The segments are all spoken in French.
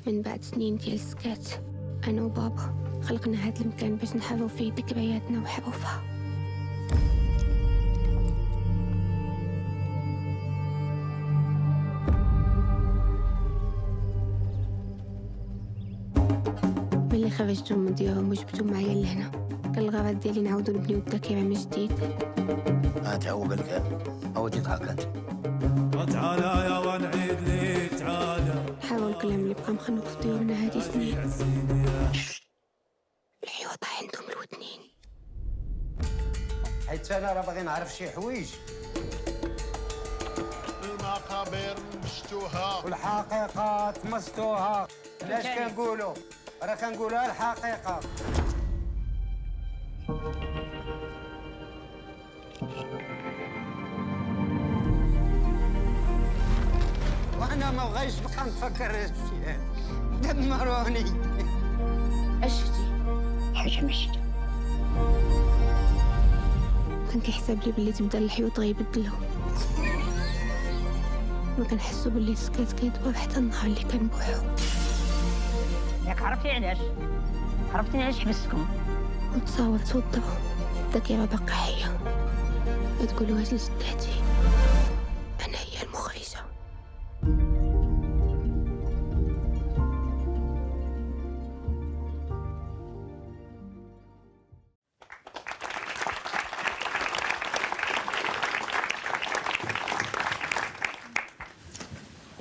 من بعد سنين ديال السكات أنا وبابا خلقنا هاد المكان باش نحاولوا فيه ذكرياتنا وحروفها. ملي خرجتهم من ديارهم وجبتهم معايا لهنا كان الغرض ديالي نعاودو نبنيو الذاكرة من جديد. انت هو قال لك هو جيت هاك انت تعالى يا ونعيد لي تعالى. حاول الكلام اللي بقى مخنوق في ديورنا هادي سنين الحيوطة عندهم الودنين. حيت انا راه باغي نعرف شي حوايج. المقابر مشتوها والحقيقة مستوها. علاش كنقولوا راه كنقولها الحقيقة. وانا ما بغيتش نبقى نفكر فيها دمروني. اش شفتي؟ حاجة ماشي كان كيحسب لي بلي تبدا الحيوط غيبدلهم. ما كنحسو بلي السكات كيدبر حتى النهار اللي كنبوحو. ياك عرفتي علاش؟ عرفتيني علاش حبستكم؟ وتصاور توضعوا الذاكرة باقا حية. ما تقولوهاش لجداتي أنا هي المخرجة.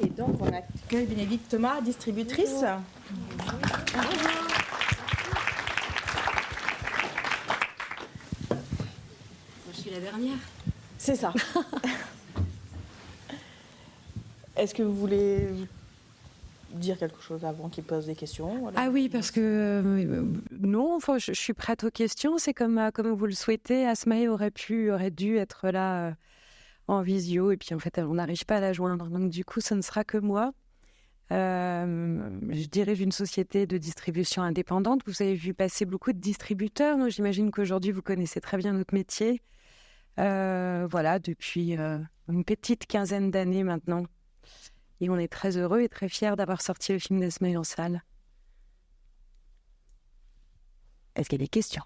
Et donc, on accueille Bénédicte Thomas, distributrice. Je suis la dernière. C'est ça. Est-ce que vous voulez dire quelque chose avant qu'il pose des questions? Ah oui, parce que non, enfin, je suis prête aux questions. C'est comme vous le souhaitez. Asmae aurait dû être là en visio. Et puis en fait, on n'arrive pas à la joindre. Donc du coup, ce ne sera que moi. Je dirige une société de distribution indépendante. Vous avez vu passer beaucoup de distributeurs. Donc j'imagine qu'aujourd'hui, vous connaissez très bien notre métier. Voilà, depuis une petite quinzaine d'années maintenant. Et on est très heureux et très fiers d'avoir sorti le film d'Asmae en salle. Est-ce qu'il y a des questions?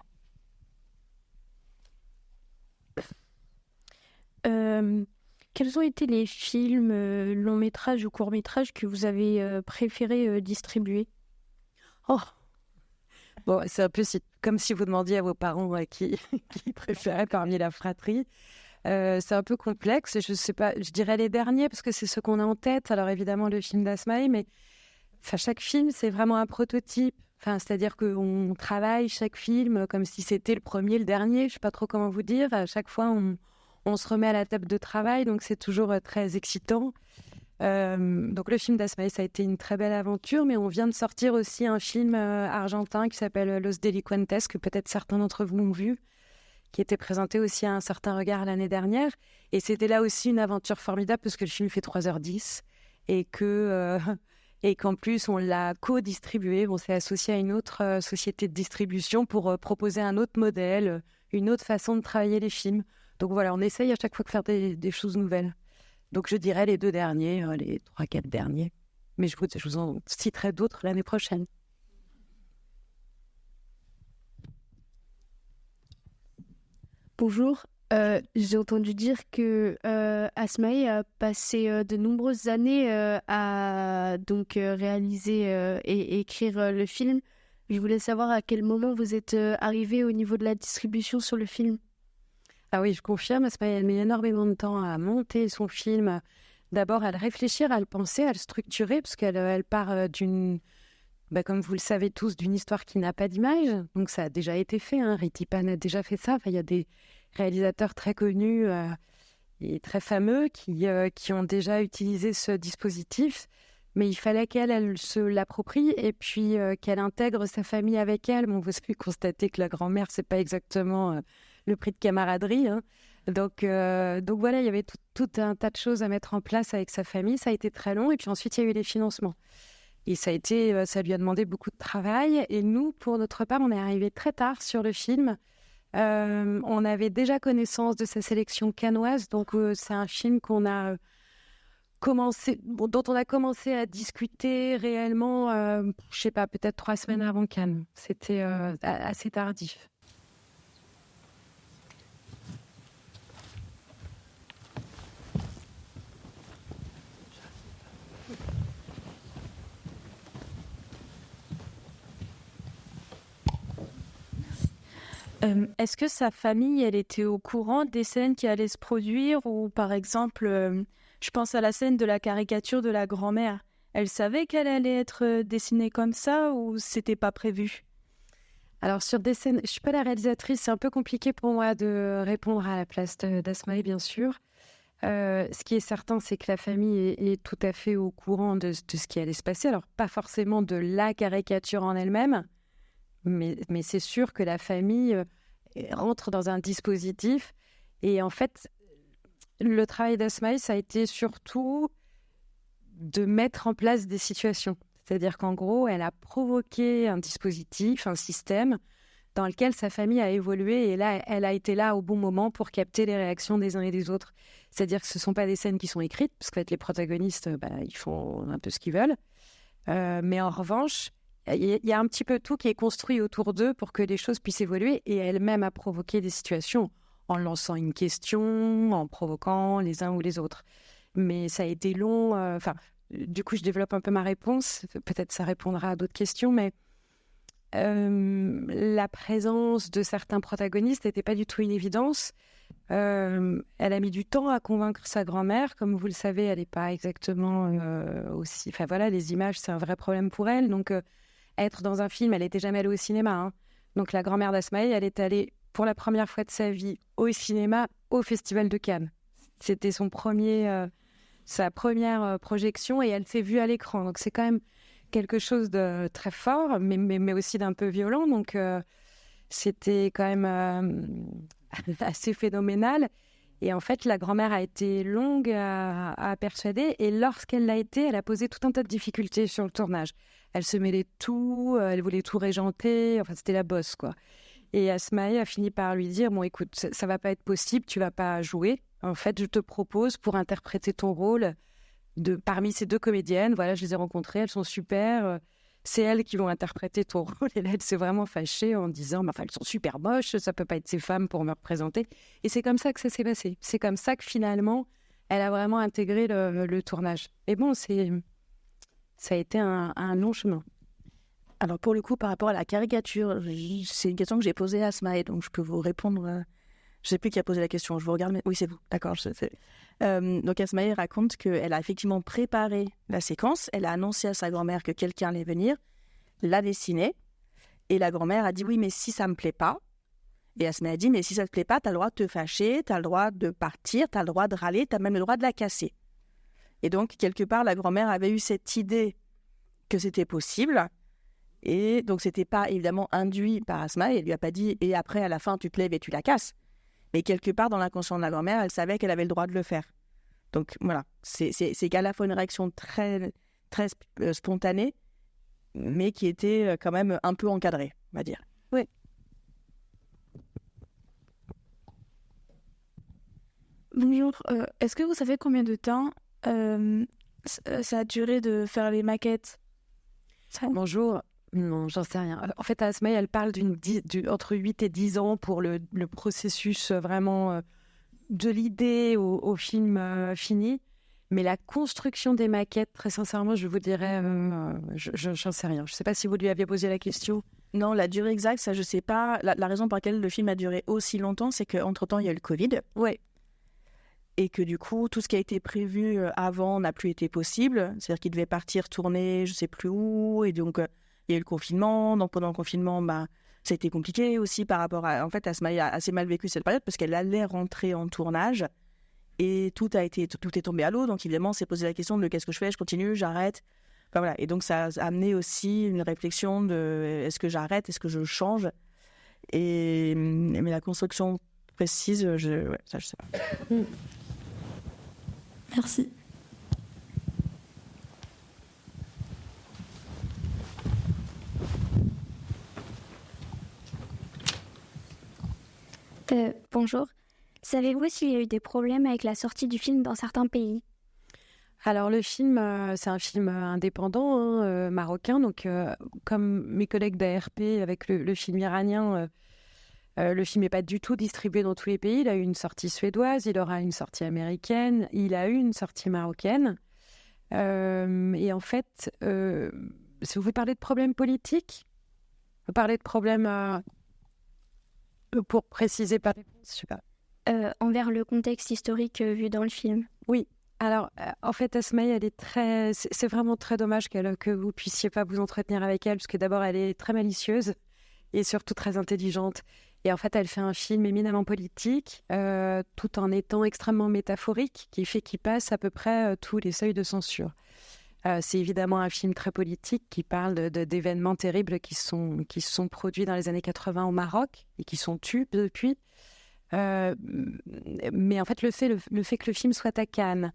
Quels ont été les films, longs métrages ou courts métrages que vous avez préféré distribuer? Oh, bon, c'est un peu comme si vous demandiez à vos parents qui préféraient parmi la fratrie. C'est un peu complexe. Je sais pas, je dirais les derniers parce que c'est ceux qu'on a en tête. Alors évidemment le film d'Asmae, mais enfin, chaque film c'est vraiment un prototype. Enfin, c'est-à-dire qu'on travaille chaque film comme si c'était le premier, le dernier. Je sais pas trop comment vous dire. À chaque fois on se remet à la table de travail, donc c'est toujours très excitant. Donc le film d'Asmae, ça a été une très belle aventure, mais on vient de sortir aussi un film argentin qui s'appelle Los Delincuentes, que peut-être certains d'entre vous ont vu, qui était présenté aussi à Un certain regard l'année dernière. Et c'était là aussi une aventure formidable, parce que le film fait 3h10, et qu'en plus, on l'a co-distribué. On s'est associé à une autre société de distribution pour proposer un autre modèle, une autre façon de travailler les films. Donc voilà, on essaye à chaque fois de faire des choses nouvelles. Donc je dirais les 2 derniers, les 3-4 derniers. Mais je vous en citerai d'autres l'année prochaine. Bonjour, j'ai entendu dire que Asmae a passé de nombreuses années à donc réaliser et écrire le film. Je voulais savoir à quel moment vous êtes arrivé au niveau de la distribution sur le film. Ah oui, je confirme, Asmae a mis énormément de temps à monter son film. D'abord, à le réfléchir, à le penser, à le structurer, parce qu'elle part d'une, comme vous le savez tous, d'une histoire qui n'a pas d'image. Donc ça a déjà été fait, hein. Ritipan a déjà fait ça. Enfin, il y a des réalisateurs très connus et très fameux qui ont déjà utilisé ce dispositif. Mais il fallait qu'elle se l'approprie et puis qu'elle intègre sa famille avec elle. Bon, vous avez constaté que la grand-mère, c'est pas exactement le prix de camaraderie, hein. Donc voilà, il y avait tout un tas de choses à mettre en place avec sa famille. Ça a été très long. Et puis ensuite, il y a eu les financements. Et ça lui a demandé beaucoup de travail. Et nous, pour notre part, on est arrivé très tard sur le film. On avait déjà connaissance de sa sélection cannoise. Donc c'est un film qu'on dont on a commencé à discuter réellement, je sais pas, peut-être 3 semaines avant Cannes. C'était assez tardif. Est-ce que sa famille, elle était au courant des scènes qui allaient se produire ou par exemple, je pense à la scène de la caricature de la grand-mère. Elle savait qu'elle allait être dessinée comme ça ou c'était pas prévu? Alors sur des scènes, je suis pas la réalisatrice, c'est un peu compliqué pour moi de répondre à la place d'Asmaï, bien sûr. Ce qui est certain, c'est que la famille est tout à fait au courant de ce qui allait se passer. Alors pas forcément de la caricature en elle-même, mais c'est sûr que la famille rentre dans un dispositif. Et en fait, le travail d'Asmaï, ça a été surtout de mettre en place des situations. C'est-à-dire qu'en gros, elle a provoqué un dispositif, un système dans lequel sa famille a évolué. Et là, elle a été là au bon moment pour capter les réactions des uns et des autres. C'est-à-dire que ce ne sont pas des scènes qui sont écrites, parce qu'en fait, les protagonistes, ils font un peu ce qu'ils veulent. Mais en revanche, il y a un petit peu tout qui est construit autour d'eux pour que les choses puissent évoluer. Et elle-même a provoqué des situations en lançant une question, en provoquant les uns ou les autres. Mais ça a été long. Du coup, je développe un peu ma réponse. Peut-être ça répondra à d'autres questions, mais la présence de certains protagonistes n'était pas du tout une évidence. Elle a mis du temps à convaincre sa grand-mère. Comme vous le savez, elle n'est pas exactement aussi... Enfin voilà, les images, c'est un vrai problème pour elle. Donc, être dans un film, elle n'était jamais allée au cinéma. Hein. Donc, la grand-mère d'Asmaï, elle est allée pour la première fois de sa vie au cinéma au Festival de Cannes. C'était sa première projection et elle s'est vue à l'écran. Donc, c'est quand même quelque chose de très fort, mais aussi d'un peu violent. Donc, c'était quand même assez phénoménal. Et en fait, la grand-mère a été longue à persuader. Et lorsqu'elle l'a été, elle a posé tout un tas de difficultés sur le tournage. Elle se mêlait tout, elle voulait tout régenter. Enfin, c'était la bosse, quoi. Et Asmaï a fini par lui dire « Bon, écoute, ça va pas être possible, tu vas pas jouer. En fait, je te propose pour interpréter ton rôle parmi ces 2 comédiennes. Voilà, je les ai rencontrées, elles sont super. C'est elles qui vont interpréter ton rôle. » Et là, elle s'est vraiment fâchée en disant « elles sont super moches, ça peut pas être ces femmes pour me représenter. » Et c'est comme ça que ça s'est passé. C'est comme ça que finalement, elle a vraiment intégré le tournage. Et bon, ça a été un long chemin. Alors pour le coup, par rapport à la caricature, c'est une question que j'ai posée à Asmaï, donc je peux vous répondre. Je ne sais plus qui a posé la question, je vous regarde, mais oui, c'est vous, d'accord. Donc Asmaï raconte qu'elle a effectivement préparé la séquence, elle a annoncé à sa grand-mère que quelqu'un allait venir, l'a dessiné, et la grand-mère a dit oui, mais si ça ne me plaît pas, et Asmaï a dit mais si ça ne te plaît pas, tu as le droit de te fâcher, tu as le droit de partir, tu as le droit de râler, tu as même le droit de la casser. Et donc, quelque part, la grand-mère avait eu cette idée que c'était possible. Et donc, ce n'était pas évidemment induit par Asmaï. Elle ne lui a pas dit « et après, à la fin, tu te lèves et tu la casses ». Mais quelque part, dans l'inconscient de la grand-mère, elle savait qu'elle avait le droit de le faire. Donc, voilà. C'est qu'à la fois une réaction très, très spontanée, mais qui était quand même un peu encadrée, on va dire. Oui. Bonjour. Est-ce que vous savez combien de temps ça a duré de faire les maquettes? Bonjour. Non, j'en sais rien. En fait, Asmaï, elle parle entre 8 et 10 ans pour le processus vraiment de l'idée au film fini. Mais la construction des maquettes, très sincèrement, je vous dirais, j'en sais rien. Je ne sais pas si vous lui aviez posé la question. Non, la durée exacte, ça, je ne sais pas. La raison pour laquelle le film a duré aussi longtemps, c'est qu'entre-temps, il y a eu le Covid. Oui. Et que du coup, tout ce qui a été prévu avant n'a plus été possible. C'est-à-dire qu'il devait partir tourner, je ne sais plus où. Et donc, il y a eu le confinement. Donc, pendant le confinement, ça a été compliqué aussi par rapport à... En fait, Asmaï a assez mal vécu cette période parce qu'elle allait rentrer en tournage. Et tout est tombé à l'eau. Donc, évidemment, on s'est posé la question de qu'est-ce que je fais? Je continue? J'arrête? Enfin, voilà. Et donc, ça a amené aussi une réflexion de est-ce que j'arrête? Est-ce que je change? Mais la construction précise, ça, je ne sais pas. Merci. Bonjour. Savez-vous s'il y a eu des problèmes avec la sortie du film dans certains pays? Alors le film, c'est un film indépendant, hein, marocain. Donc comme mes collègues d'ARP avec le film iranien, le film n'est pas du tout distribué dans tous les pays. Il a eu une sortie suédoise, il aura une sortie américaine, il a eu une sortie marocaine. Et en fait, si vous parlez de problèmes politiques, vous parlez de problèmes, pour préciser par réponse, je sais pas. Envers le contexte historique vu dans le film. Oui. Alors, en fait, Asmaï, elle est très... C'est vraiment très dommage que vous puissiez pas vous entretenir avec elle, parce que d'abord, elle est très malicieuse et surtout très intelligente. Et en fait, elle fait un film éminemment politique, tout en étant extrêmement métaphorique, qui fait qu'il passe à peu près tous les seuils de censure. C'est évidemment un film très politique qui parle d'événements terribles qui se sont produits dans les années 80 au Maroc et qui sont tus depuis. Mais en fait, le fait que le film soit à Cannes,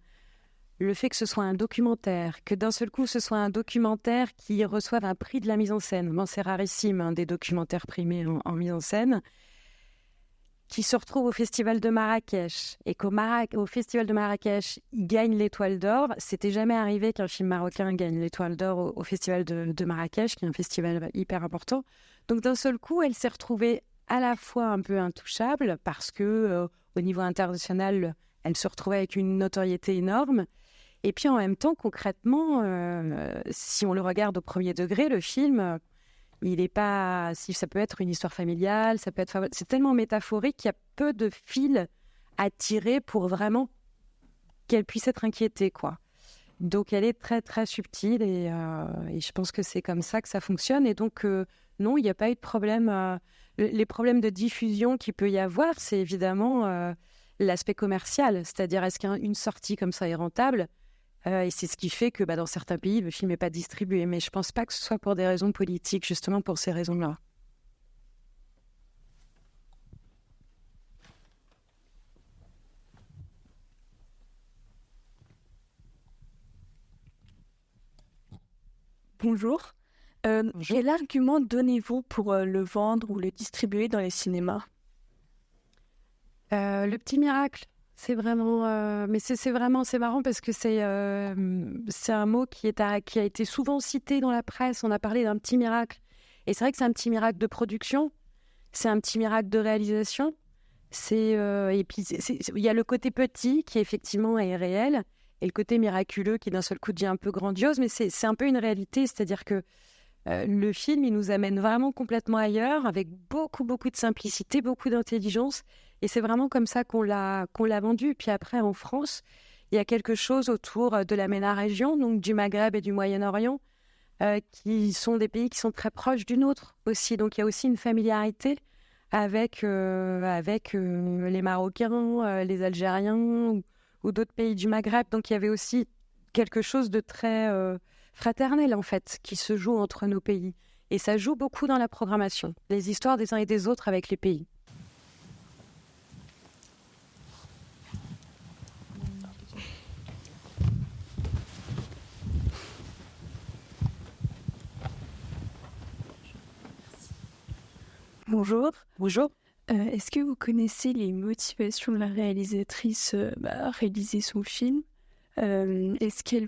le fait que ce soit un documentaire, que d'un seul coup ce soit un documentaire qui reçoive un prix de la mise en scène, bon, c'est rarissime, hein, des documentaires primés en mise en scène, qui se retrouve au Festival de Marrakech et qu'au Festival de Marrakech, il gagne l'Étoile d'Or. C'était jamais arrivé qu'un film marocain gagne l'Étoile d'Or au Festival de Marrakech, qui est un festival hyper important. Donc d'un seul coup, elle s'est retrouvée à la fois un peu intouchable parce que au niveau international, elle se retrouvait avec une notoriété énorme. Et puis en même temps, concrètement, si on le regarde au premier degré, le film, il n'est pas... Si ça peut être une histoire familiale, ça peut être... C'est tellement métaphorique qu'il y a peu de fils à tirer pour vraiment qu'elle puisse être inquiétée, quoi. Donc elle est très très subtile et je pense que c'est comme ça que ça fonctionne. Et donc non, il n'y a pas eu de problème. Les problèmes de diffusion qu'il peut y avoir, c'est évidemment l'aspect commercial. C'est-à-dire, est-ce qu'une sortie comme ça est rentable ? Et c'est ce qui fait que dans certains pays, le film n'est pas distribué. Mais je ne pense pas que ce soit pour des raisons politiques, justement pour ces raisons-là. Bonjour. Quel argument donnez-vous pour le vendre ou le distribuer dans les cinémas ? Le petit miracle. C'est vraiment, mais c'est marrant parce que c'est un mot qui a été souvent cité dans la presse. On a parlé d'un petit miracle. Et c'est vrai que c'est un petit miracle de production, c'est un petit miracle de réalisation. Et puis, il y a le côté petit qui, effectivement, est réel, et le côté miraculeux qui, d'un seul coup, devient un peu grandiose. Mais c'est un peu une réalité, c'est-à-dire que le film, il nous amène vraiment complètement ailleurs, avec beaucoup, beaucoup de simplicité, beaucoup d'intelligence. Et c'est vraiment comme ça qu'on l'a vendu. Puis après, en France, il y a quelque chose autour de la MENA-région, donc du Maghreb et du Moyen-Orient, qui sont des pays qui sont très proches du nôtre aussi. Donc il y a aussi une familiarité avec les Marocains, les Algériens ou d'autres pays du Maghreb. Donc il y avait aussi quelque chose de très fraternel, en fait, qui se joue entre nos pays. Et ça joue beaucoup dans la programmation, les histoires des uns et des autres avec les pays. Bonjour. Bonjour. Est-ce que vous connaissez les motivations de la réalisatrice à réaliser son film ? Est-ce qu'elle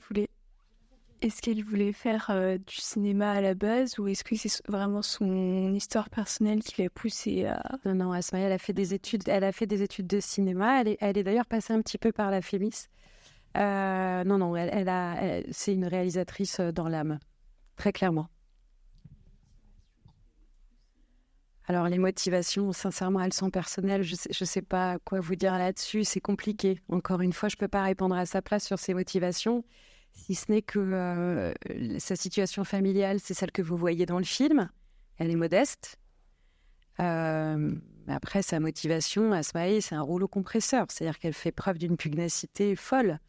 voulait faire du cinéma à la base, ou est-ce que c'est vraiment son histoire personnelle qui l'a poussée à... Non, Asmaï, elle a fait des études de cinéma. Elle est d'ailleurs passée un petit peu par la Fémis. Non, c'est une réalisatrice dans l'âme, très clairement. Alors, les motivations, sincèrement, elles sont personnelles. Je sais pas quoi vous dire là-dessus. C'est compliqué. Encore une fois, je peux pas répondre à sa place sur ses motivations, si ce n'est que sa situation familiale, c'est celle que vous voyez dans le film. Elle est modeste. Après, sa motivation, Asmaï, c'est un rouleau compresseur. C'est-à-dire qu'elle fait preuve d'une pugnacité folle.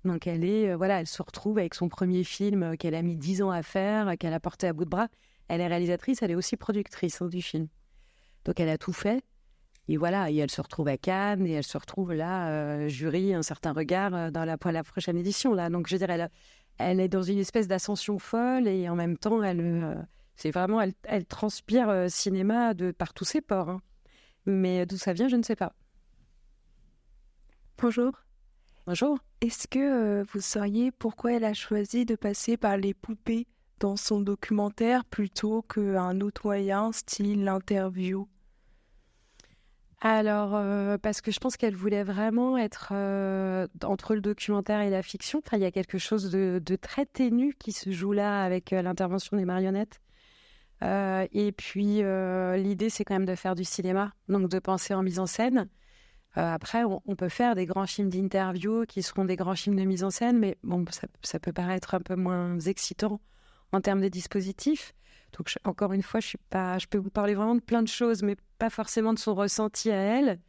Donc, elle se retrouve avec son premier film qu'elle a mis 10 ans à faire, qu'elle a porté à bout de bras. Elle est réalisatrice, elle est aussi productrice du film. Donc, elle a tout fait. Et voilà, et elle se retrouve à Cannes, et elle se retrouve là, jury, un certain regard dans la prochaine édition. Là. Donc, je veux dire, elle est dans une espèce d'ascension folle, et en même temps, elle transpire cinéma par tous ses pores. Hein. Mais d'où ça vient, je ne sais pas. Bonjour. Bonjour. Est-ce que vous sauriez pourquoi elle a choisi de passer par les poupées dans son documentaire plutôt qu'un autre moyen, style l'interview? Alors, parce que je pense qu'elle voulait vraiment être entre le documentaire et la fiction. Enfin, il y a quelque chose de très ténu qui se joue là avec l'intervention des marionnettes. Et puis, l'idée, c'est quand même de faire du cinéma, donc de penser en mise en scène. Après, on peut faire des grands films d'interview qui seront des grands films de mise en scène, mais bon, ça peut paraître un peu moins excitant en termes de dispositifs. Donc, encore une fois, je peux vous parler vraiment de plein de choses, mais pas forcément de son ressenti à elle.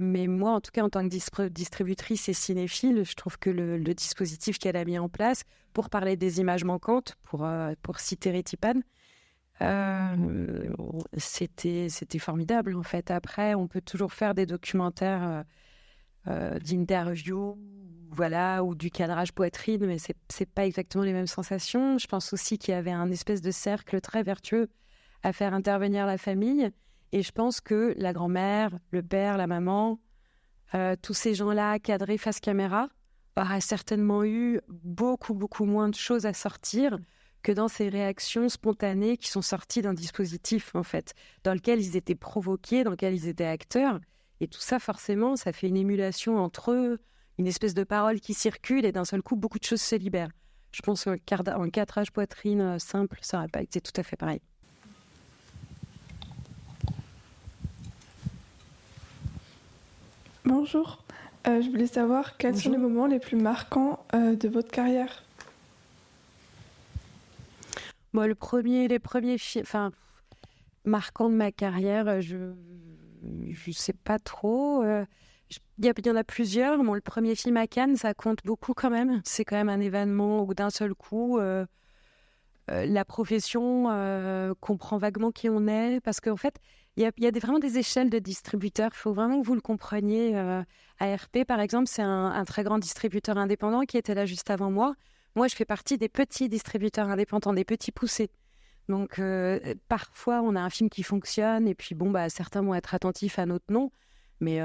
Mais moi, en tout cas, en tant que distributrice et cinéphile, je trouve que le dispositif qu'elle a mis en place pour parler des images manquantes, pour citer Retipan, c'était formidable, en fait. Après, on peut toujours faire des documentaires d'interview, voilà, ou du cadrage poitrine, mais c'est pas exactement les mêmes sensations. Je pense aussi qu'il y avait un espèce de cercle très vertueux à faire intervenir la famille. Et je pense que la grand-mère, le père, la maman, tous ces gens-là cadrés face caméra auraient certainement eu beaucoup, beaucoup moins de choses à sortir que dans ces réactions spontanées qui sont sorties d'un dispositif, en fait, dans lequel ils étaient provoqués, dans lequel ils étaient acteurs. Et tout ça, forcément, ça fait une émulation entre eux, une espèce de parole qui circule et d'un seul coup, beaucoup de choses se libèrent. Je pense qu'un cadrage poitrine simple, ça n'aurait pas été tout à fait pareil. Bonjour, je voulais savoir quels sont les moments les plus marquants de votre carrière. Moi, les premiers marquants de ma carrière, je sais pas trop. Il y en a plusieurs. Bon, le premier film à Cannes, ça compte beaucoup quand même. C'est quand même un événement où d'un seul coup, la profession comprend vaguement qui on est. Parce qu'en fait, il y a vraiment des échelles de distributeurs. Il faut vraiment que vous le compreniez. ARP, par exemple, c'est un très grand distributeur indépendant qui était là juste avant moi. Moi, je fais partie des petits distributeurs indépendants, des petits poussés. Donc, parfois, on a un film qui fonctionne et puis, certains vont être attentifs à notre nom. Mais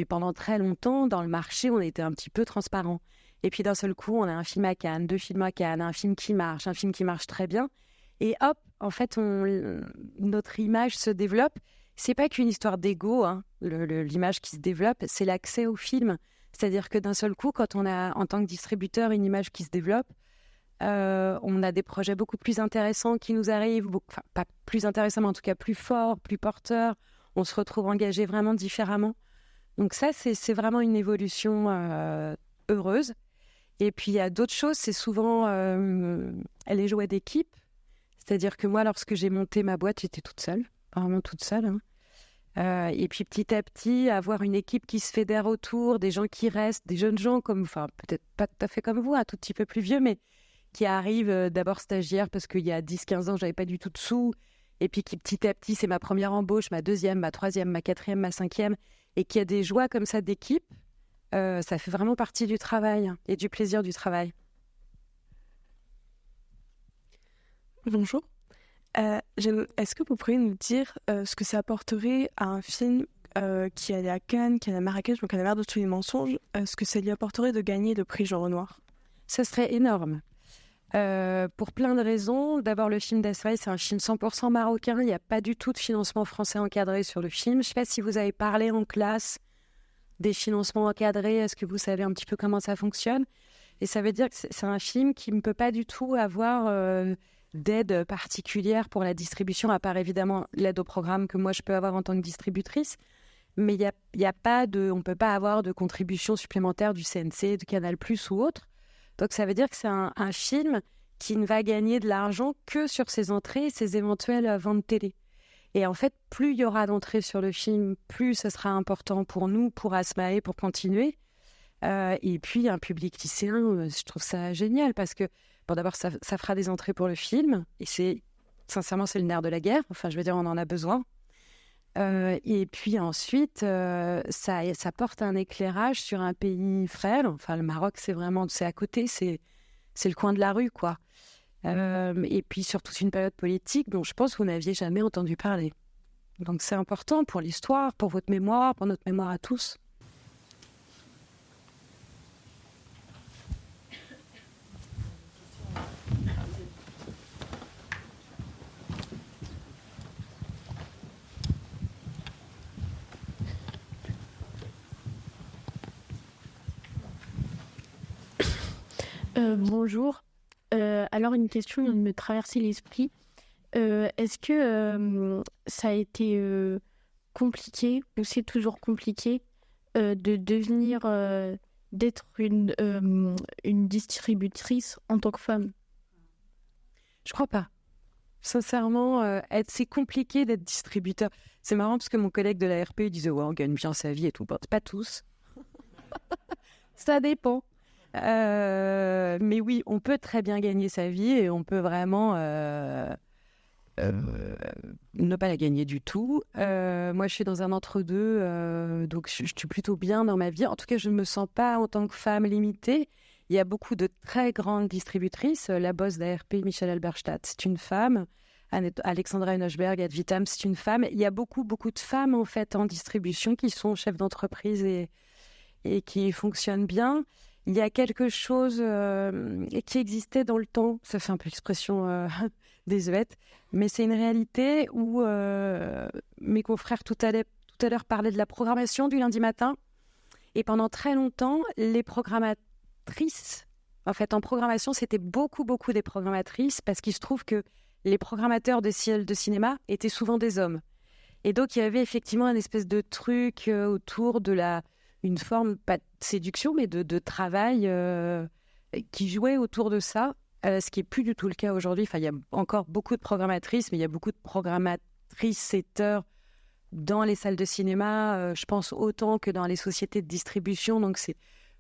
pendant très longtemps, dans le marché, on était un petit peu transparent. Et puis, d'un seul coup, on a un film à Cannes, 2 films à Cannes, un film qui marche très bien. Et hop, en fait, notre image se développe. C'est pas qu'une histoire d'ego, hein, l'image qui se développe, c'est l'accès au film. C'est-à-dire que d'un seul coup, quand on a, en tant que distributeur, une image qui se développe, on a des projets beaucoup plus intéressants qui nous arrivent, pas plus intéressants, mais en tout cas plus forts, plus porteurs. On se retrouve engagé vraiment différemment. Donc ça, c'est vraiment une évolution heureuse. Et puis, il y a d'autres choses, c'est souvent les jouets d'équipe. C'est-à-dire que moi, lorsque j'ai monté ma boîte, j'étais toute seule, vraiment toute seule, hein. Et puis petit à petit, avoir une équipe qui se fédère autour, des gens qui restent, des jeunes gens peut-être pas tout à fait comme vous, un tout petit peu plus vieux, mais qui arrivent d'abord stagiaires parce qu'il y a 10-15 ans, j'avais pas du tout de sous. Et puis qui petit à petit, c'est ma première embauche, ma deuxième, ma troisième, ma quatrième, ma cinquième. Et qu'il y a des joies comme ça d'équipe, ça fait vraiment partie du travail et du plaisir du travail. Bonjour. Est-ce que vous pourriez nous dire ce que ça apporterait à un film qui allait à Cannes, qui allait à Marrakech, donc à la mer de tous les mensonges, ce que ça lui apporterait de gagner le prix Jean Renoir? Ça serait énorme. Pour plein de raisons. D'abord, le film d'Asraï, c'est un film 100% marocain. Il n'y a pas du tout de financement français encadré sur le film. Je ne sais pas si vous avez parlé en classe des financements encadrés. Est-ce que vous savez un petit peu comment ça fonctionne? Et ça veut dire que c'est un film qui ne peut pas du tout avoir d'aide particulière pour la distribution, à part évidemment l'aide au programme que moi je peux avoir en tant que distributrice. Mais on ne peut pas avoir de contribution supplémentaire du CNC, de Canal+ ou autre. Donc ça veut dire que c'est un film qui ne va gagner de l'argent que sur ses entrées et ses éventuelles ventes télé. Et en fait, plus il y aura d'entrées sur le film, plus ce sera important pour nous, pour Asmae, pour continuer. Et puis un public lycéen, je trouve ça génial parce que, bon, d'abord, ça fera des entrées pour le film. Et sincèrement, c'est le nerf de la guerre. Enfin, je veux dire, on en a besoin. Et puis ensuite, ça porte un éclairage sur un pays frère. Enfin, le Maroc, c'est à côté, c'est le coin de la rue, quoi. Et puis sur toute une période politique dont je pense que vous n'aviez jamais entendu parler. Donc c'est important pour l'histoire, pour votre mémoire, pour notre mémoire à tous. Bonjour. Alors, une question vient de me traverser l'esprit. Est-ce que ça a été compliqué, ou c'est toujours compliqué, de devenir, d'être une distributrice en tant que femme? Je crois pas. Sincèrement, c'est compliqué d'être distributeur. C'est marrant parce que mon collègue de la RP il disait ouais, on gagne bien sa vie et tout. Bon, pas tous. Ça dépend. Mais oui, on peut très bien gagner sa vie et on peut vraiment ne pas la gagner du tout. Moi, je suis dans un entre-deux, donc je suis plutôt bien dans ma vie. En tout cas, je ne me sens pas en tant que femme limitée. Il y a beaucoup de très grandes distributrices. La boss d'ARP, Michel Alberstadt, c'est une femme. Alexandra Henochberg, Ad Vitam, c'est une femme. Il y a beaucoup de femmes en fait en distribution qui sont chefs d'entreprise et qui fonctionnent bien. Il y a quelque chose qui existait dans le temps. Ça fait un peu l'expression désuète, mais c'est une réalité où mes confrères tout à l'heure parlaient de la programmation du lundi matin. Et pendant très longtemps, les programmatrices, en fait, en programmation, c'était beaucoup des programmatrices parce qu'il se trouve que les programmateurs de salles de cinéma étaient souvent des hommes. Et donc, il y avait effectivement une espèce de truc autour de une forme, pas de séduction, mais de travail qui jouait autour de ça, ce qui n'est plus du tout le cas aujourd'hui. Enfin, il y a encore beaucoup de programmatrices, mais il y a beaucoup de programmatrices setters dans les salles de cinéma, je pense autant que dans les sociétés de distribution. Donc, c'est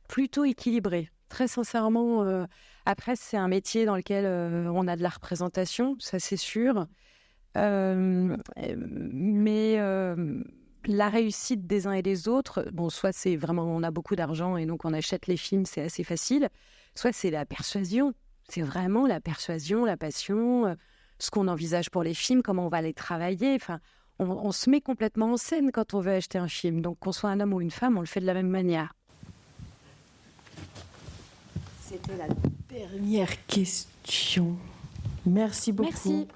plutôt équilibré. Très sincèrement, après, c'est un métier dans lequel on a de la représentation, ça c'est sûr. Mais la réussite des uns et des autres, bon, soit c'est vraiment, on a beaucoup d'argent et donc on achète les films, c'est assez facile, soit c'est la persuasion. C'est vraiment la persuasion, la passion, ce qu'on envisage pour les films, comment on va les travailler. Enfin, on se met complètement en scène quand on veut acheter un film. Donc qu'on soit un homme ou une femme, on le fait de la même manière. C'était la dernière question. Merci beaucoup. Merci.